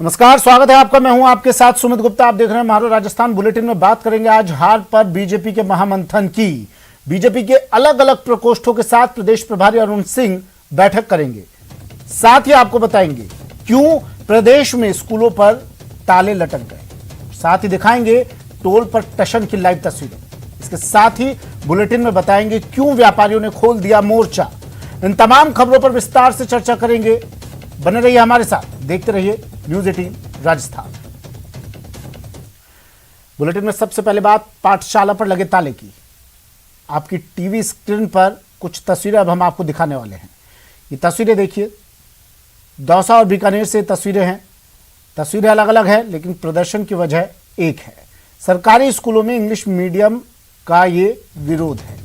नमस्कार, स्वागत है आपका। मैं हूं आपके साथ सुमित गुप्ता। आप देख रहे हैं मारो राजस्थान बुलेटिन में बात करेंगे आज हार पर बीजेपी के महामंथन की। बीजेपी के अलग अलग प्रकोष्ठों के साथ प्रदेश प्रभारी अरुण सिंह बैठक करेंगे। साथ ही आपको बताएंगे क्यों प्रदेश में स्कूलों पर ताले लटक गए। साथ ही दिखाएंगे टोल पर टशन की लाइव तस्वीरें। इसके साथ ही बुलेटिन में बताएंगे क्यों व्यापारियों ने खोल दिया मोर्चा। इन तमाम खबरों पर विस्तार से चर्चा करेंगे। बने रहिए हमारे साथ, देखते रहिए न्यूज 18 राजस्थान। बुलेटिन में सबसे पहले बात पाठशाला पर लगे ताले की। आपकी टीवी स्क्रीन पर कुछ तस्वीरें अब हम आपको दिखाने वाले हैं। ये तस्वीरें देखिए, दौसा और बीकानेर से तस्वीरें हैं। तस्वीरें अलग अलग है लेकिन प्रदर्शन की वजह एक है। सरकारी स्कूलों में इंग्लिश मीडियम का ये विरोध है।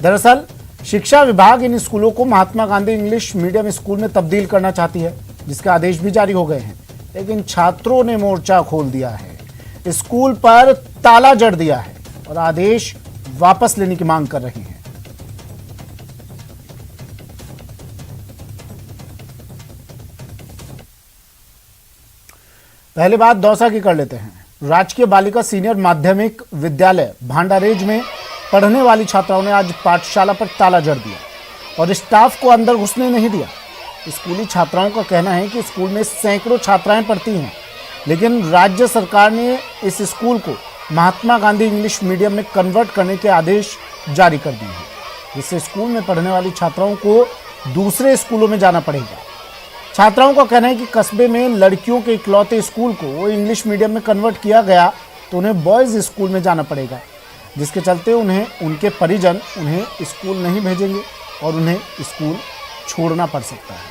दरअसल शिक्षा विभाग इन स्कूलों को Mahatma Gandhi English medium school में तब्दील करना चाहती है, जिसके आदेश भी जारी हो गए हैं। लेकिन छात्रों ने मोर्चा खोल दिया है, स्कूल पर ताला जड़ दिया है और आदेश वापस लेने की मांग कर रहे हैं। पहले बात दौसा की कर लेते हैं। राजकीय बालिका सीनियर माध्यमिक विद्यालय भांडारेज में पढ़ने वाली छात्राओं ने आज पाठशाला पर ताला जड़ दिया और स्टाफ को अंदर घुसने नहीं दिया। स्कूली छात्राओं का कहना है कि स्कूल में सैकड़ों छात्राएं पढ़ती हैं, लेकिन राज्य सरकार ने इस स्कूल को महात्मा गांधी इंग्लिश मीडियम में कन्वर्ट करने के आदेश जारी कर दिए हैं, जिससे स्कूल में पढ़ने वाली छात्राओं को दूसरे स्कूलों में जाना पड़ेगा। छात्राओं का कहना है कि कस्बे में लड़कियों के इकलौते स्कूल को इंग्लिश मीडियम में कन्वर्ट किया गया तो उन्हें बॉयज़ स्कूल में जाना पड़ेगा, जिसके चलते उनके परिजन उन्हें स्कूल नहीं भेजेंगे और उन्हें स्कूल छोड़ना पड़ सकता है।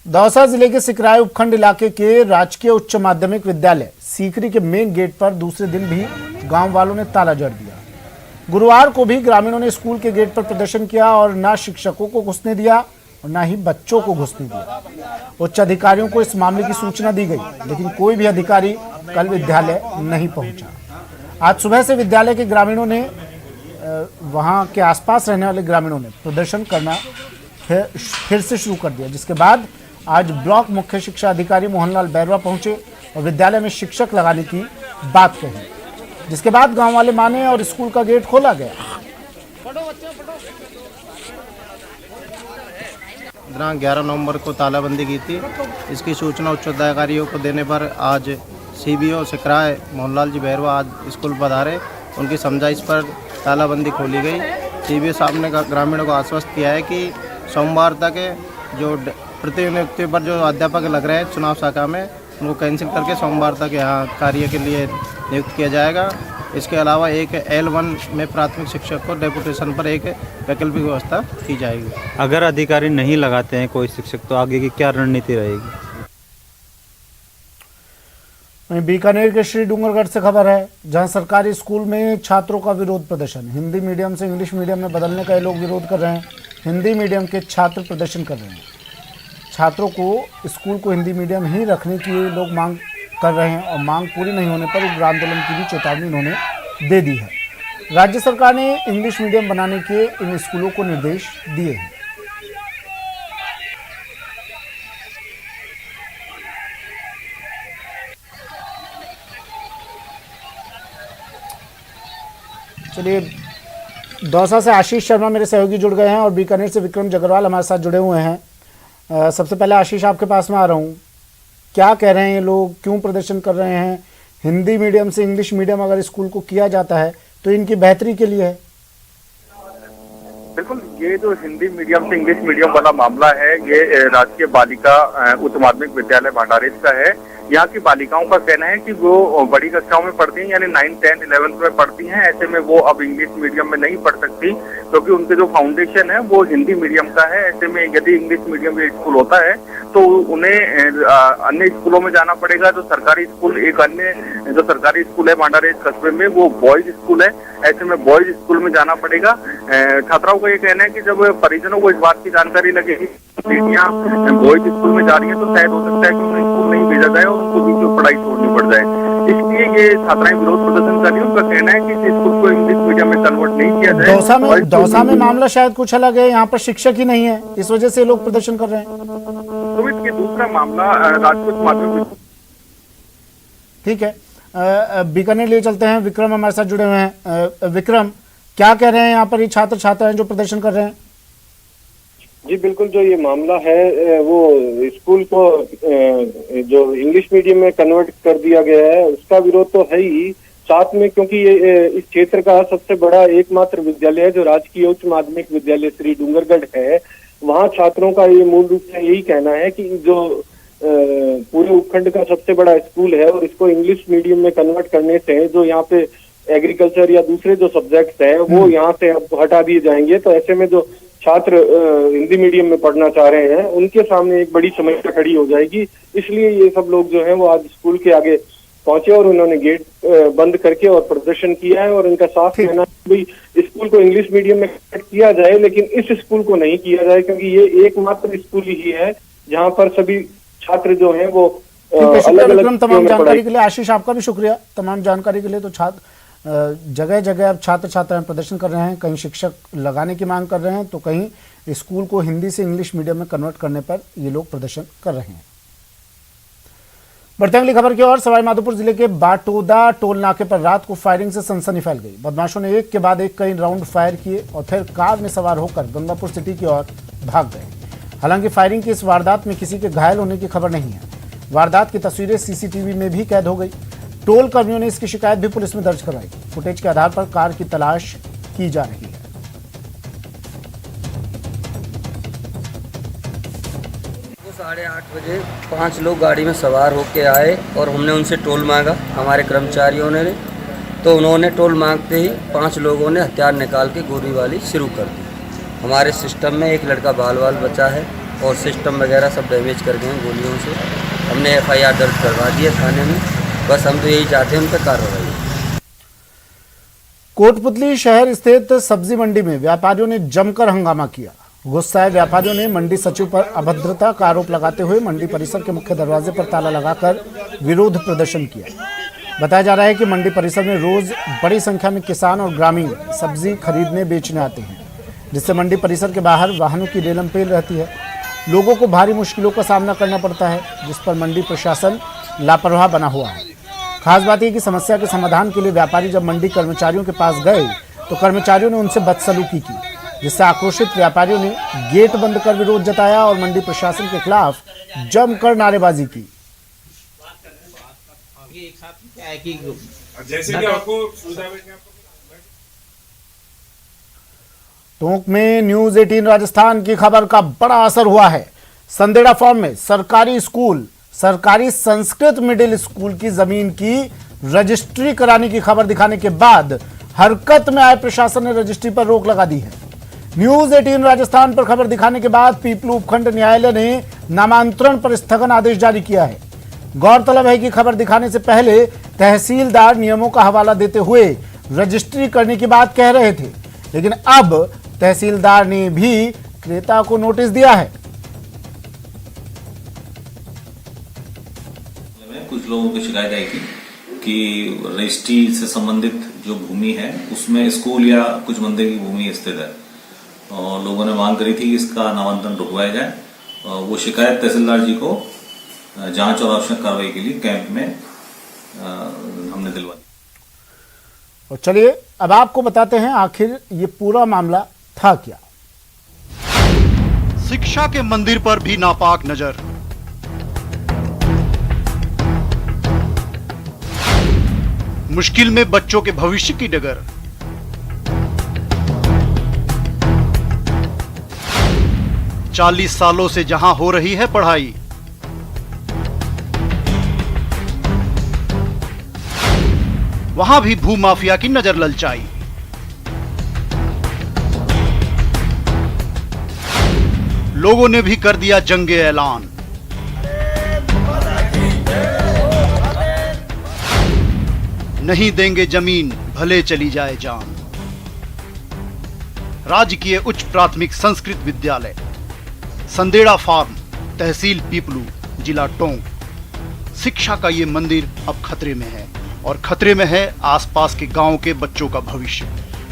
दौसा जिले के सिकराय उपखंड इलाके के राजकीय उच्च माध्यमिक विद्यालय सीकरी के मेन गेट पर दूसरे दिन भी गांव वालों ने ताला जड़ दिया। गुरुवार को भी ग्रामीणों ने स्कूल के गेट पर प्रदर्शन किया और ना शिक्षकों को घुसने दिया और ना ही बच्चों को घुसने दिया। उच्च अधिकारियों को इस मामले की सूचना दी गई, लेकिन कोई भी अधिकारी कल विद्यालय नहीं पहुंचा। आज सुबह से विद्यालय के ग्रामीणों ने वहां के आसपास रहने वाले ग्रामीणों ने प्रदर्शन करना फिर से शुरू कर दिया, जिसके बाद आज ब्लॉक मुख्य शिक्षा अधिकारी मोहनलाल बैरवा पहुंचे और विद्यालय में शिक्षक लगाने की बात कही, जिसके बाद गांव वाले माने और स्कूल का गेट खोला गया। दिनांक 11 नवंबर को तालाबंदी की थी। इसकी सूचना उच्च अधिकारियों को देने पर आज सीबीओ सिकराय मोहनलाल जी बैरवा आज स्कूल पधारे। उनकी समझाइश पर तालाबंदी खोली गई। सीबीओ साहब ने ग्रामीणों को आश्वस्त किया है कि सोमवार तक जो प्रतिनियुक्ति पर जो अध्यापक लग रहे हैं चुनाव शाखा में, उनको कैंसिल करके सोमवार तक यहाँ कार्य के लिए नियुक्त किया जाएगा। इसके अलावा एक L1 में प्राथमिक शिक्षक को डेपुटेशन पर एक वैकल्पिक व्यवस्था की जाएगी। अगर अधिकारी नहीं लगाते हैं कोई शिक्षक तो आगे की क्या रणनीति रहेगी? बीकानेर के श्री डूंगरगढ़ से खबर है, जहां सरकारी स्कूल में छात्रों का विरोध प्रदर्शन। हिंदी मीडियम से इंग्लिश मीडियम में बदलने का ये लोग विरोध कर रहे हैं। हिंदी मीडियम के छात्र प्रदर्शन कर रहे हैं। छात्रों को स्कूल को हिंदी मीडियम ही रखने की लोग मांग कर रहे हैं और मांग पूरी नहीं होने पर उग्र आंदोलन की भी चेतावनी इन्होंने दे दी है। राज्य सरकार ने इंग्लिश मीडियम बनाने के इन स्कूलों को निर्देश दिए हैं। चलिए, दौसा से आशीष शर्मा मेरे सहयोगी जुड़ गए हैं और बीकानेर से विक्रम जगरवाल हमारे साथ जुड़े हुए हैं। सबसे पहले आशीष, आपके पास में आ रहा हूँ। क्या कह रहे हैं ये लोग, क्यों प्रदर्शन कर रहे हैं? हिंदी मीडियम से इंग्लिश मीडियम अगर स्कूल को किया जाता है तो इनकी बेहतरी के लिए है। बिल्कुल, ये जो हिंदी मीडियम से इंग्लिश मीडियम वाला मामला है, ये राजकीय बालिका उच्च माध्यमिक विद्यालय भांडारेज का है। यहाँ की बालिकाओं का कहना है कि वो बड़ी कक्षाओं में पढ़ती हैं, यानी 9, 10, 11 में पढ़ती हैं। ऐसे में वो अब इंग्लिश मीडियम में नहीं पढ़ सकती, क्योंकि उनके जो फाउंडेशन है वो हिंदी मीडियम का है। ऐसे में यदि इंग्लिश मीडियम का स्कूल होता है तो उन्हें अन्य स्कूलों में जाना पड़ेगा। जो सरकारी स्कूल, एक अन्य जो सरकारी स्कूल है भांडारेज कस्बे में, वो बॉयज स्कूल है। ऐसे में बॉयज स्कूल में जाना पड़ेगा। छात्राओं का ये कहना है कि जब परिजनों को इस बात की जानकारी लगेगी बेटियां बॉयज स्कूल में जा रही है तो शायद हो सकता है कि उन्हें स्कूल नहीं भेजा जाए और उनको भी जो पढ़ाई छोड़नी पड़ जाए। इसलिए ये छात्राएं विरोध प्रदर्शन कर रही है। उनका कहना है कि इस स्कूल को इंग्लिश मीडियम में कन्वर्ट नहीं किया जाए। दौसा में मामला शायद कुछ अलग है, यहाँ पर शिक्षक ही नहीं है, इस वजह से लोग प्रदर्शन कर रहे हैं। सुमित, ये दूसरा मामला राजपूत माध्यमिक। ठीक है, बीकानेर ले चलते हैं। विक्रम हमारे साथ जुड़े हुए हैं। विक्रम, क्या कह रहे हैं यहाँ पर ये छात्र छात्राएं जो प्रदर्शन कर रहे हैं? जी बिल्कुल, जो ये मामला है वो स्कूल को जो इंग्लिश मीडियम में कन्वर्ट कर दिया गया है उसका विरोध तो है ही, साथ में क्योंकि ये इस क्षेत्र का सबसे बड़ा एकमात्र विद्यालय है जो राजकीय उच्च माध्यमिक विद्यालय श्री डूंगरगढ़ है। वहाँ छात्रों का ये मूल रूप से यही कहना है कि जो पूरे उपखंड का सबसे बड़ा स्कूल है और इसको इंग्लिश मीडियम में कन्वर्ट करने से जो यहाँ पे एग्रीकल्चर या दूसरे जो सब्जेक्ट्स हैं वो यहाँ से अब हटा दिए जाएंगे। तो ऐसे में जो छात्र हिंदी मीडियम में पढ़ना चाह रहे हैं उनके सामने एक बड़ी समस्या खड़ी हो जाएगी। इसलिए ये सब लोग जो हैं वो आज स्कूल के आगे पहुंचे और उन्होंने गेट बंद करके और प्रदर्शन किया है। और इनका साफ कहना है भाई स्कूल को इंग्लिश मीडियम में कन्वर्ट किया जाए, लेकिन इस स्कूल को नहीं किया जाए क्योंकि ये एकमात्र स्कूल ही है जहाँ पर सभी छात्र जो हैं वो अलग अलग तमाम जानकारी के लिए। आशीष, आपका भी शुक्रिया तमाम जानकारी के लिए। तो छात्र जगह जगह अब छात्र छात्राएं प्रदर्शन कर रहे हैं, कहीं शिक्षक लगाने की मांग कर रहे हैं तो कहीं स्कूल को हिंदी से इंग्लिश मीडियम में कन्वर्ट करने पर ये लोग प्रदर्शन कर रहे हैं। बढ़ते अगली खबर की ओर। सवाईमाधोपुर जिले के बाटोदा टोल नाके पर रात को फायरिंग से सनसनी फैल गई। बदमाशों ने एक के बाद एक कई राउंड फायर किए और फिर कार में सवार होकर गंगापुर सिटी की ओर भाग गए। हालांकि फायरिंग की इस वारदात में किसी के घायल होने की खबर नहीं है। वारदात की तस्वीरें सीसीटीवी में भी कैद हो गई। टोल कर्मियों ने इसकी शिकायत भी पुलिस में दर्ज करवाई। फुटेज के आधार पर कार की तलाश की जा रही है। 8:30 बजे 5 लोग गाड़ी में सवार होकर आए और हमने उनसे टोल मांगा, हमारे कर्मचारियों ने, तो उन्होंने टोल मांगते ही 5 लोगों ने हथियार निकाल के गोलीबारी शुरू कर दी। हमारे सिस्टम में एक लड़का बाल बचा है और सिस्टम वगैरह सब डैमेज कर गए हैं गोलियों से। हमने FIR दर्ज करवा दी है थाने में। बस हम तो यही चाहते हैं उन पर कार्रवाई। कोटपुतली शहर स्थित सब्जी मंडी में व्यापारियों ने जमकर हंगामा किया। गुस्साए व्यापारियों ने मंडी सचिव पर अभद्रता का आरोप लगाते हुए मंडी परिसर के मुख्य दरवाजे पर ताला लगाकर विरोध प्रदर्शन किया। बताया जा रहा है कि मंडी परिसर में रोज बड़ी संख्या में किसान और ग्रामीण सब्जी खरीदने बेचने आते हैं, जिससे मंडी परिसर के बाहर वाहनों की रेलमपेल रहती है। लोगों को भारी मुश्किलों का सामना करना पड़ता है, जिस पर मंडी प्रशासन लापरवाह बना हुआ है। खास बात यह कि समस्या के समाधान के लिए व्यापारी जब मंडी कर्मचारियों के पास गए तो कर्मचारियों ने उनसे बदसलूकी की, जिससे आक्रोशित व्यापारियों ने गेट बंद कर विरोध जताया और मंडी प्रशासन के खिलाफ जमकर नारेबाजी की। टोंक में न्यूज 18 राजस्थान की खबर का बड़ा असर हुआ है। संदेड़ा फार्म में सरकारी स्कूल, सरकारी संस्कृत मिडिल स्कूल की जमीन की रजिस्ट्री कराने की खबर दिखाने के बाद हरकत में आए प्रशासन ने रजिस्ट्री पर रोक लगा दी है। न्यूज 18 राजस्थान पर खबर दिखाने के बाद पीपलू उपखंड न्यायालय ने नामांतरण पर स्थगन आदेश जारी किया है। गौरतलब है कि खबर दिखाने से पहले तहसीलदार नियमों का हवाला देते हुए रजिस्ट्री करने की बात कह रहे थे, लेकिन अब तहसीलदार ने भी क्रेता को नोटिस दिया है। कुछ लोगों की शिकायत आई थी कि रजिस्ट्री से संबंधित जो भूमि है उसमें स्कूल या कुछ मंदिर की भूमि स्थित है और लोगों ने मांग करी थी कि इसका नामांतरण रुकवाया जाए। वो शिकायत तहसीलदार जी को जांच और आवश्यक कार्रवाई के लिए कैंप में हमने दिलवा दी। और चलिए अब आपको बताते हैं आखिर ये पूरा मामला था क्या। शिक्षा के मंदिर पर भी नापाक नजर। मुश्किल में बच्चों के भविष्य की डगर। चालीस सालों से जहां हो रही है पढ़ाई, वहां भी भूमाफिया की नजर ललचाई। लोगों ने भी कर दिया जंगे ऐलान। नहीं देंगे जमीन भले चली जाए जान। राजकीय उच्च प्राथमिक संस्कृत विद्यालय संदेड़ा फार्म, तहसील पीपलू, जिला टोंक। शिक्षा का ये मंदिर अब खतरे में है। और खतरे में है आसपास के गांव के बच्चों का भविष्य,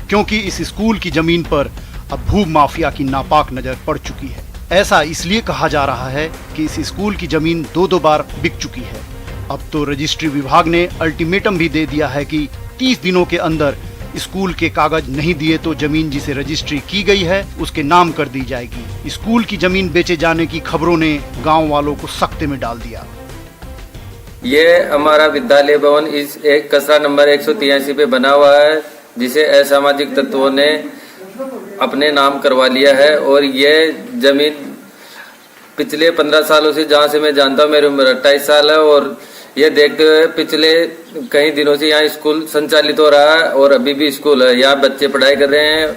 क्योंकि इस स्कूल की जमीन पर अब भू माफिया की नापाक नजर पड़ चुकी है। ऐसा इसलिए कहा जा रहा है कि इस स्कूल की जमीन 2 बार बिक चुकी है। अब तो रजिस्ट्री विभाग ने अल्टीमेटम भी दे दिया है कि 30 दिनों के अंदर स्कूल के कागज नहीं दिए तो जमीन जिसे रजिस्ट्री की गई है उसके नाम कर दी जाएगी। स्कूल की जमीन बेचे जाने की खबरों ने गांव वालों को सख्ते में डाल दिया। ये हमारा विद्यालय भवन इस एक कचरा नंबर 183 पे बना हुआ है, जिसे असामाजिक तत्वों ने अपने नाम करवा लिया है। और ये जमीन पिछले 15 सालों से, जहाँ से मैं जानता हूँ, मेरी उम्र 28 साल है, और ये देखते हुए पिछले कई दिनों से यहाँ स्कूल संचालित हो रहा है और अभी भी स्कूल है, यहाँ बच्चे पढ़ाई कर रहे हैं।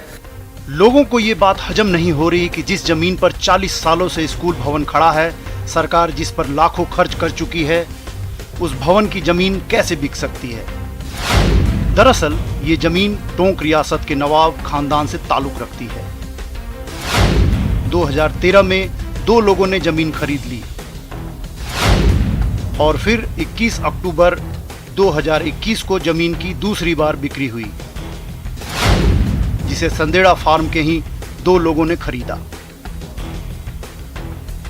लोगों को ये बात हजम नहीं हो रही कि जिस जमीन पर 40 सालों से स्कूल भवन खड़ा है, सरकार जिस पर लाखों खर्च कर चुकी है, उस भवन की जमीन कैसे बिक सकती है। दरअसल ये जमीन टोंक रियासत के नवाब खानदान से ताल्लुक रखती है। 2013 में 2 लोगों ने जमीन खरीद ली और फिर 21 अक्टूबर 2021 को जमीन की दूसरी बार बिक्री हुई, जिसे संदेड़ा फार्म के ही 2 लोगों ने खरीदा।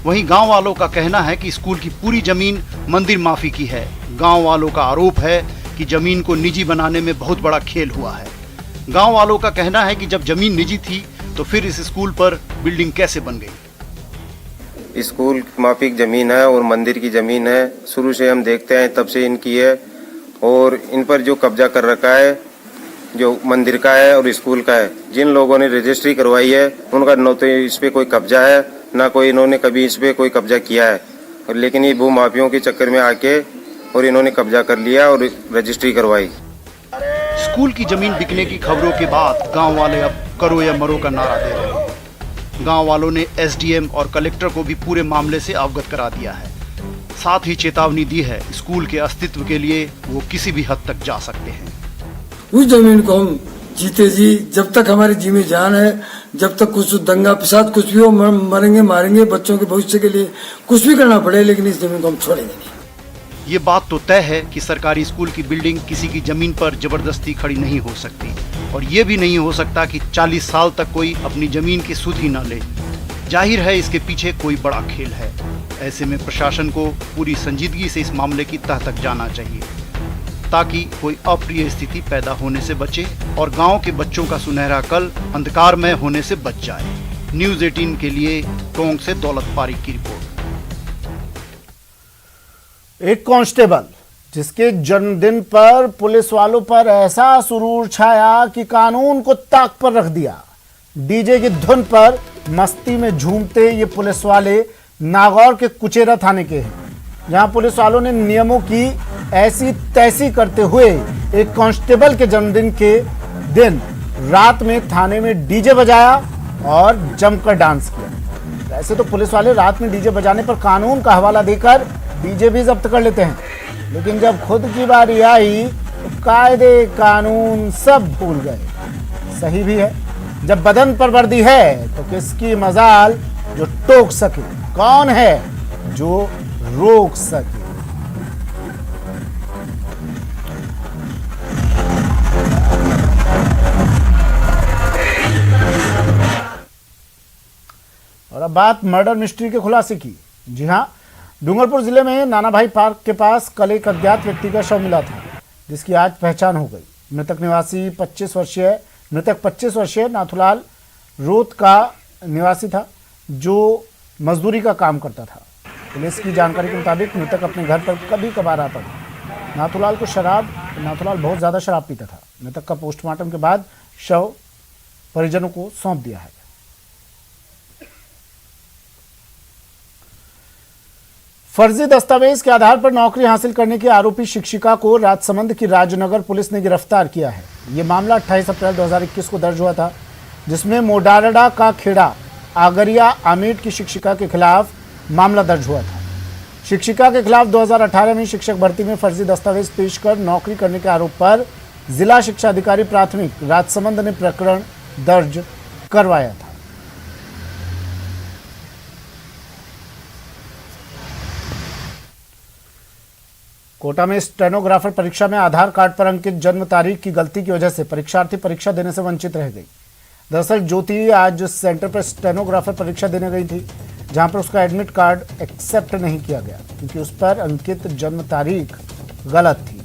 वहीं गांव वालों का कहना है कि स्कूल की पूरी जमीन मंदिर माफी की है। गांव वालों का आरोप है कि जमीन को निजी बनाने में बहुत बड़ा खेल हुआ है। गांव वालों का कहना है कि जब जमीन निजी थी तो फिर इस स्कूल पर बिल्डिंग कैसे बन गई। स्कूल माफिक जमीन है और मंदिर की जमीन है, शुरू से हम देखते हैं तब से इनकी है। और इन पर जो कब्जा कर रखा है, जो मंदिर का है और स्कूल का है, जिन लोगों ने रजिस्ट्री करवाई है उनका न तो इस पे कोई कब्जा है, ना कोई इन्होंने कभी इस पे कोई कब्जा किया है। और लेकिन ये भू माफियों के चक्कर में आके और इन्होंने कब्जा कर लिया और रजिस्ट्री करवाई। स्कूल की जमीन बिकने की खबरों के बाद गांव वाले अब करो या मरो का नारा दे रहे हैं। गांव वालों ने एसडीएम और कलेक्टर को भी पूरे मामले से अवगत करा दिया है। साथ ही चेतावनी दी है, स्कूल के अस्तित्व के लिए वो किसी भी हद तक जा सकते हैं। उस जमीन को हम जीते जी, जब तक हमारी जी में जान है, जब तक कुछ दंगा फसाद कुछ भी हो, मरेंगे मारेंगे, बच्चों के भविष्य के लिए कुछ भी करना पड़े, लेकिन इस जमीन को हम छोड़ेंगे नहीं। ये बात तो तय है कि सरकारी स्कूल की बिल्डिंग किसी की जमीन पर जबरदस्ती खड़ी नहीं हो सकती, और ये भी नहीं हो सकता कि 40 साल तक कोई अपनी जमीन की सुध ही न ले। जाहिर है इसके पीछे कोई बड़ा खेल है। ऐसे में प्रशासन को पूरी संजीदगी से इस मामले की तह तक जाना चाहिए, ताकि कोई अप्रिय स्थिति पैदा होने से बचे और गांव के बच्चों का सुनहरा कल अंधकारमय होने से बच जाए। न्यूज़ 18 के लिए टोंक से दौलत पारिक की रिपोर्ट। एक कांस्टेबल जिसके जन्मदिन पर पुलिस वालों पर ऐसा सुरूर छाया कि कानून को ताक पर रख दिया। डीजे की धुन पर मस्ती में झूमते ये पुलिस वाले नागौर के कुचेरा थाने के हैं, जहां पुलिस वालों ने नियमों की ऐसी तैसी करते हुए एक कांस्टेबल के जन्मदिन के दिन रात में थाने में डीजे बजाया और जमकर डांस किया। वैसे तो पुलिस वाले रात में डीजे बजाने पर कानून का हवाला देकर डीजे भी जब्त कर लेते हैं, लेकिन जब खुद की बारी आई तो कायदे कानून सब भूल गए। सही भी है, जब बदन पर वर्दी है तो किसकी मजाल जो टोक सके, कौन है जो रोक सके। और अब बात मर्डर मिस्ट्री के खुलासे की। जी हां, डूंगरपुर जिले में नानाभाई पार्क के पास कल एक अज्ञात व्यक्ति का शव मिला था, जिसकी आज पहचान हो गई। मृतक 25 वर्षीय नाथुलाल रोत का निवासी था, जो मजदूरी का काम करता था। पुलिस की जानकारी के मुताबिक मृतक अपने घर पर कभी कभार आता था। नाथुलाल बहुत ज़्यादा शराब पीता था। मृतक का पोस्टमार्टम के बाद शव परिजनों को सौंप दिया है। फर्जी दस्तावेज के आधार पर नौकरी हासिल करने की आरोपी शिक्षिका को राजसमंद की राजनगर पुलिस ने गिरफ्तार किया है। ये मामला 28 अप्रैल 2021 को दर्ज हुआ था, जिसमें मोडारडा का खेड़ा आगरिया आमेट की शिक्षिका के खिलाफ मामला दर्ज हुआ था। शिक्षिका के खिलाफ 2018 में शिक्षक भर्ती में फर्जी दस्तावेज पेश कर नौकरी करने के आरोप पर जिला शिक्षा अधिकारी प्राथमिक राजसमंद ने प्रकरण दर्ज करवाया था। कोटा में स्टेनोग्राफर परीक्षा में आधार कार्ड पर अंकित जन्म तारीख की गलती की वजह से परीक्षार्थी परीक्षा देने से वंचित रह गई। दरअसल ज्योति आज सेंटर पर स्टेनोग्राफर परीक्षा देने गई थी, जहां पर उसका एडमिट कार्ड एक्सेप्ट नहीं किया गया क्योंकि उस पर अंकित जन्म तारीख गलत थी।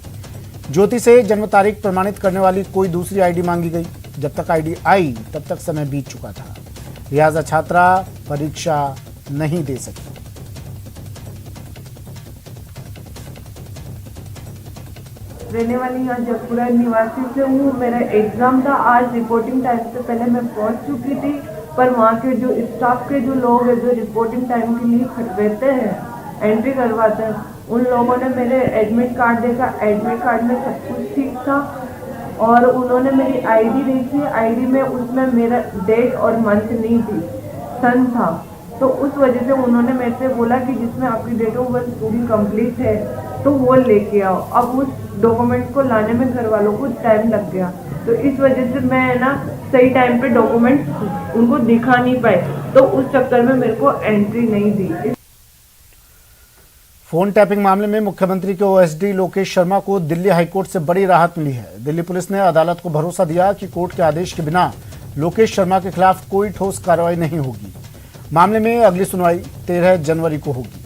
ज्योति से जन्म तारीख प्रमाणित करने वाली कोई दूसरी आईडी मांगी गई। जब तक आईडी आई तब तक समय बीत चुका था, लिहाजा छात्रा परीक्षा नहीं दे सकी। रहने वाली यहाँ जयपुरा निवासी से हूँ। मेरा एग्जाम था आज, रिपोर्टिंग टाइम से पहले मैं पहुँच चुकी थी, पर वहाँ के जो स्टाफ के जो लोग हैं जो रिपोर्टिंग टाइम के लिए रहते हैं, एंट्री करवाते हैं, उन लोगों ने मेरे एडमिट कार्ड देखा। एडमिट कार्ड में सब कुछ ठीक था और उन्होंने मेरी आईडी देखी। आईडी में उसमें मेरा डेट और मंथ नहीं थी, सन था। तो उस वजह से उन्होंने मेरे से बोला कि जिसमें आपकी डेट ऑफ बर्थ पूरी कंप्लीट है तो वो लेके आओ। अब उस डॉक्यूमेंट्स को लाने में घर वालों को टाइम लग गया, तो इस वजह से मैं ना सही टाइम पे डॉक्यूमेंट्स उनको दिखा नहीं पाए, तो उस चक्कर में मेरे को एंट्री नहीं दी। फोन टैपिंग मामले में मुख्यमंत्री के ओएसडी लोकेश शर्मा को दिल्ली हाईकोर्ट से बड़ी राहत मिली है। दिल्ली पुलिस ने अदालत को भरोसा दिया कि कोर्ट के आदेश के बिना लोकेश शर्मा के खिलाफ कोई ठोस कार्रवाई नहीं होगी। मामले में अगली सुनवाई 13 जनवरी को होगी।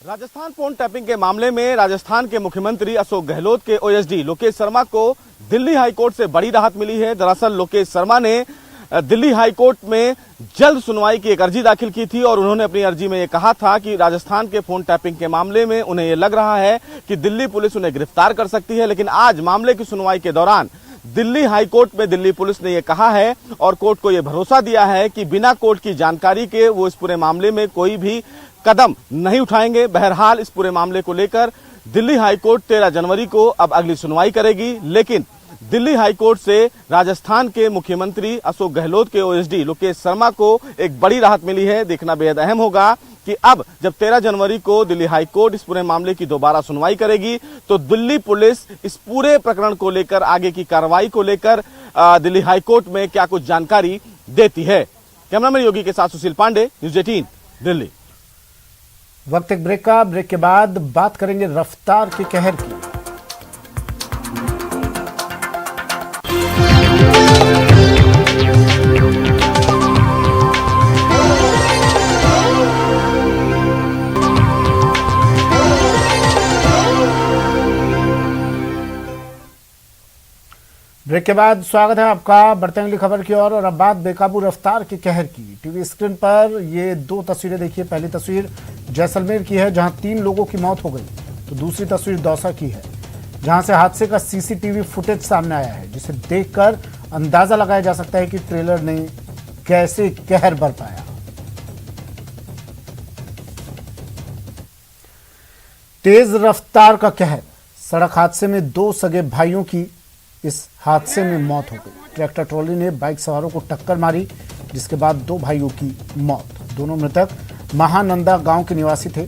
राजस्थान फोन टैपिंग के मामले में राजस्थान के मुख्यमंत्री अशोक गहलोत के ओएसडी लोकेश शर्मा को दिल्ली हाईकोर्ट से बड़ी राहत मिली है। दरअसल लोकेश शर्मा ने दिल्ली हाईकोर्ट में जल्द सुनवाई की एक अर्जी दाखिल की थी और उन्होंने अपनी अर्जी में ये कहा था कि राजस्थान के फोन टैपिंग के मामले में उन्हें ये लग रहा है कि दिल्ली पुलिस उन्हें गिरफ्तार कर सकती है। लेकिन आज मामले की सुनवाई के दौरान दिल्ली हाईकोर्ट में दिल्ली पुलिस ने ये कहा है और कोर्ट को ये भरोसा दिया है कि बिना कोर्ट की जानकारी के वो इस पूरे मामले में कोई भी कदम नहीं उठाएंगे। बहरहाल इस पूरे मामले को लेकर दिल्ली हाईकोर्ट 13 जनवरी को अब अगली सुनवाई करेगी। लेकिन दिल्ली हाईकोर्ट से राजस्थान के मुख्यमंत्री अशोक गहलोत के ओएसडी लोकेश शर्मा को एक बड़ी राहत मिली है। देखना बेहद अहम होगा कि अब जब 13 जनवरी को दिल्ली हाईकोर्ट इस पूरे मामले की दोबारा सुनवाई करेगी तो दिल्ली पुलिस इस पूरे प्रकरण को लेकर आगे की कार्रवाई को लेकर दिल्ली हाईकोर्ट में क्या कुछ जानकारी देती है। कैमरामैन योगी के साथ सुशील पांडे, न्यूज़ 18 दिल्ली। वक्त एक ब्रेक का। ब्रेक के बाद बात करेंगे रफ्तार के कहर की। ब्रेक के बाद स्वागत है आपका। बढ़ते हैं अगली खबर की ओर और अब बात बेकाबू रफ्तार के कहर की। टीवी स्क्रीन पर ये दो तस्वीरें देखिए। पहली तस्वीर जैसलमेर की है जहां 3 लोगों की मौत हो गई, तो दूसरी तस्वीर दौसा की है जहां से हादसे का सीसीटीवी फुटेज सामने आया है, जिसे देखकर अंदाजा लगाया जा सकता है कि ट्रेलर ने कैसे कहर बरपाया। तेज रफ्तार का कहर। सड़क हादसे में 2 सगे भाइयों की इस हादसे में मौत हो गई। ट्रैक्टर ट्रॉली ने बाइक सवारों को टक्कर मारी, जिसके बाद 2 भाइयों की मौत। दोनों मृतक महानंदा गांव के निवासी थे।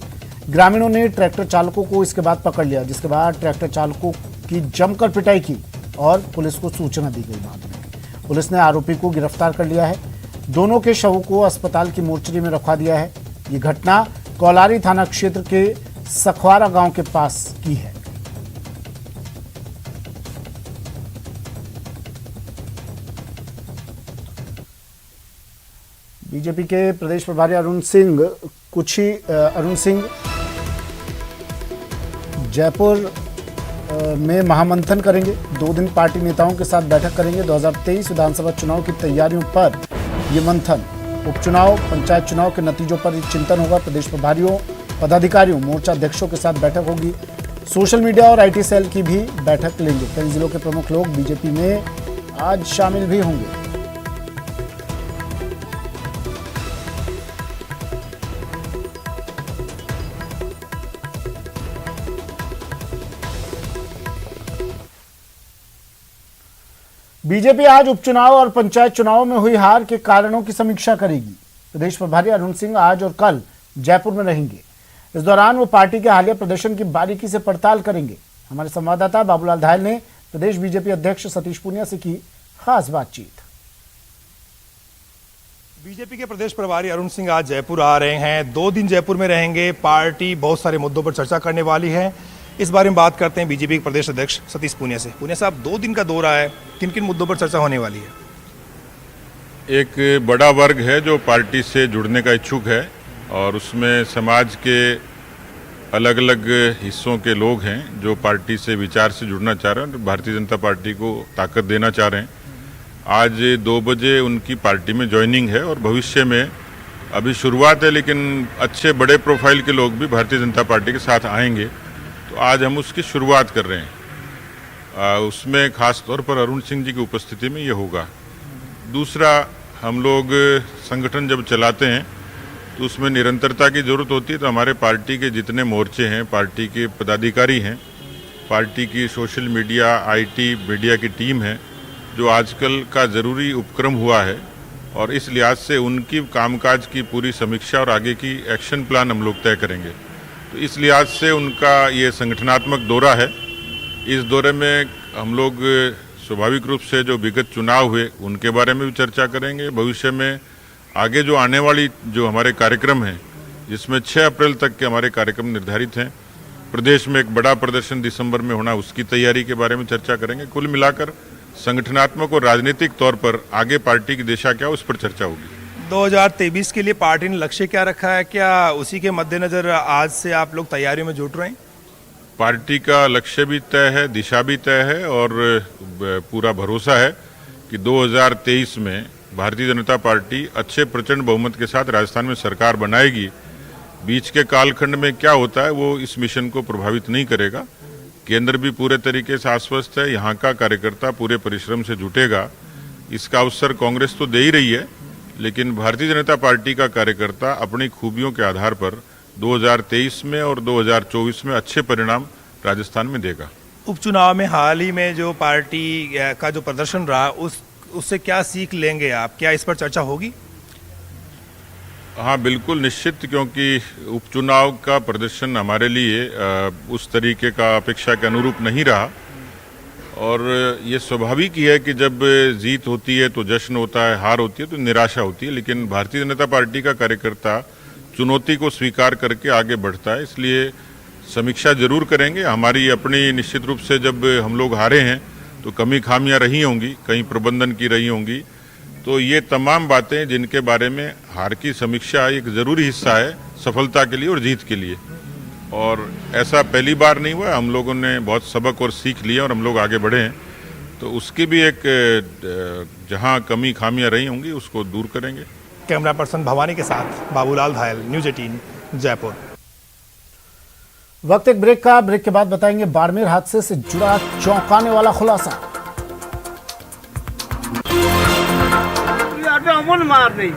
ग्रामीणों ने ट्रैक्टर चालकों को इसके बाद पकड़ लिया, जिसके बाद ट्रैक्टर चालकों की जमकर पिटाई की और पुलिस को सूचना दी गई। बाद में पुलिस ने आरोपी को गिरफ्तार कर लिया है। दोनों के शवों को अस्पताल की मोर्चरी में रखवा दिया है। ये घटना कौलारी थाना क्षेत्र के सखवारा गांव के पास की है। बीजेपी के प्रदेश प्रभारी अरुण सिंह जयपुर में महामंथन करेंगे। 2 दिन पार्टी नेताओं के साथ बैठक करेंगे। 2023 विधानसभा चुनाव की तैयारियों पर ये मंथन, उपचुनाव, पंचायत चुनाव के नतीजों पर चिंतन होगा। प्रदेश प्रभारियों, पदाधिकारियों, मोर्चा अध्यक्षों के साथ बैठक होगी। सोशल मीडिया और IT सेल की भी बैठक लेंगे। कई जिलों के प्रमुख लोग बीजेपी में आज शामिल भी होंगे। बीजेपी आज उपचुनाव और पंचायत चुनाव में हुई हार के कारणों की समीक्षा करेगी। प्रदेश प्रभारी अरुण सिंह आज और कल जयपुर में रहेंगे। इस दौरान वो पार्टी के हालिया प्रदर्शन की बारीकी से पड़ताल करेंगे। हमारे संवाददाता बाबूलाल धायल ने प्रदेश बीजेपी अध्यक्ष सतीश पूनिया से की खास बातचीत। बीजेपी के प्रदेश प्रभारी अरुण सिंह आज जयपुर आ रहे हैं। 2 दिन जयपुर में रहेंगे। पार्टी बहुत सारे मुद्दों पर चर्चा करने वाली है। इस बारे में बात करते हैं बीजेपी के प्रदेश अध्यक्ष सतीश पूनिया से। पूनिया साहब, 2 दिन का दौरा है, किन किन मुद्दों पर चर्चा होने वाली है? एक बड़ा वर्ग है जो पार्टी से जुड़ने का इच्छुक है और उसमें समाज के अलग अलग हिस्सों के लोग हैं जो पार्टी से विचार से जुड़ना चाह रहे हैं और भारतीय जनता पार्टी को ताकत देना चाह रहे हैं। आज 2 बजे उनकी पार्टी में ज्वाइनिंग है और भविष्य में, अभी शुरुआत है लेकिन अच्छे बड़े प्रोफाइल के लोग भी भारतीय जनता पार्टी के साथ आएंगे, तो आज हम उसकी शुरुआत कर रहे हैं। उसमें खास तौर पर अरुण सिंह जी की उपस्थिति में ये होगा। दूसरा, हम लोग संगठन जब चलाते हैं तो उसमें निरंतरता की ज़रूरत होती है, तो हमारे पार्टी के जितने मोर्चे हैं, पार्टी के पदाधिकारी हैं, पार्टी की सोशल मीडिया, IT मीडिया की टीम है, जो आजकल का ज़रूरी उपक्रम हुआ है और इस लिहाज से उनकी कामकाज की पूरी समीक्षा और आगे की एक्शन प्लान हम लोग तय करेंगे। तो इस लिहाज से उनका ये संगठनात्मक दौरा है। इस दौरे में हम लोग स्वाभाविक रूप से जो विगत चुनाव हुए उनके बारे में भी चर्चा करेंगे। भविष्य में आगे जो आने वाली जो हमारे कार्यक्रम हैं, जिसमें 6 अप्रैल तक के हमारे कार्यक्रम निर्धारित हैं, प्रदेश में एक बड़ा प्रदर्शन दिसंबर में होना, उसकी तैयारी के बारे में चर्चा करेंगे। कुल मिलाकर संगठनात्मक और राजनीतिक तौर पर आगे पार्टी की दिशा क्या, उस पर चर्चा होगी। 2023 के लिए पार्टी ने लक्ष्य क्या रखा है? क्या उसी के मद्देनजर आज से आप लोग तैयारियों में जुट रहे हैं? पार्टी का लक्ष्य भी तय है, दिशा भी तय है और पूरा भरोसा है कि 2023 में भारतीय जनता पार्टी अच्छे प्रचंड बहुमत के साथ राजस्थान में सरकार बनाएगी। बीच के कालखंड में क्या होता है वो इस मिशन को प्रभावित नहीं करेगा। केंद्र भी पूरे तरीके से आश्वस्त है, यहाँ का कार्यकर्ता पूरे परिश्रम से जुटेगा। इसका अवसर कांग्रेस तो दे ही रही है, लेकिन भारतीय जनता पार्टी का कार्यकर्ता अपनी खूबियों के आधार पर 2023 में और 2024 में अच्छे परिणाम राजस्थान में देगा। उपचुनाव में हाल ही में जो पार्टी का जो प्रदर्शन रहा, उससे क्या सीख लेंगे आप? क्या इस पर चर्चा होगी? हाँ, बिल्कुल निश्चित, क्योंकि उपचुनाव का प्रदर्शन हमारे लिए उस तरीके का अपेक्षा के अनुरूप नहीं रहा और ये स्वाभाविक ही है कि जब जीत होती है तो जश्न होता है, हार होती है तो निराशा होती है, लेकिन भारतीय जनता पार्टी का कार्यकर्ता चुनौती को स्वीकार करके आगे बढ़ता है। इसलिए समीक्षा जरूर करेंगे। हमारी अपनी निश्चित रूप से जब हम लोग हारे हैं तो कमी खामियां रही होंगी, कहीं प्रबंधन की रही होंगी, तो ये तमाम बातें जिनके बारे में हार की समीक्षा एक ज़रूरी हिस्सा है सफलता के लिए और जीत के लिए, और ऐसा पहली बार नहीं हुआ। हम लोगों ने बहुत सबक और सीख लिए और हम लोग आगे बढ़े हैं, तो उसकी भी एक जहां कमी खामियां रही होंगी उसको दूर करेंगे। कैमरा पर्सन भवानी के साथ बाबूलाल धायल, न्यूज़ 18 जयपुर। वक्त एक ब्रेक का। ब्रेक के बाद बताएंगे बाड़मेर हादसे से जुड़ा चौंकाने वाला खुलासा। मार नहीं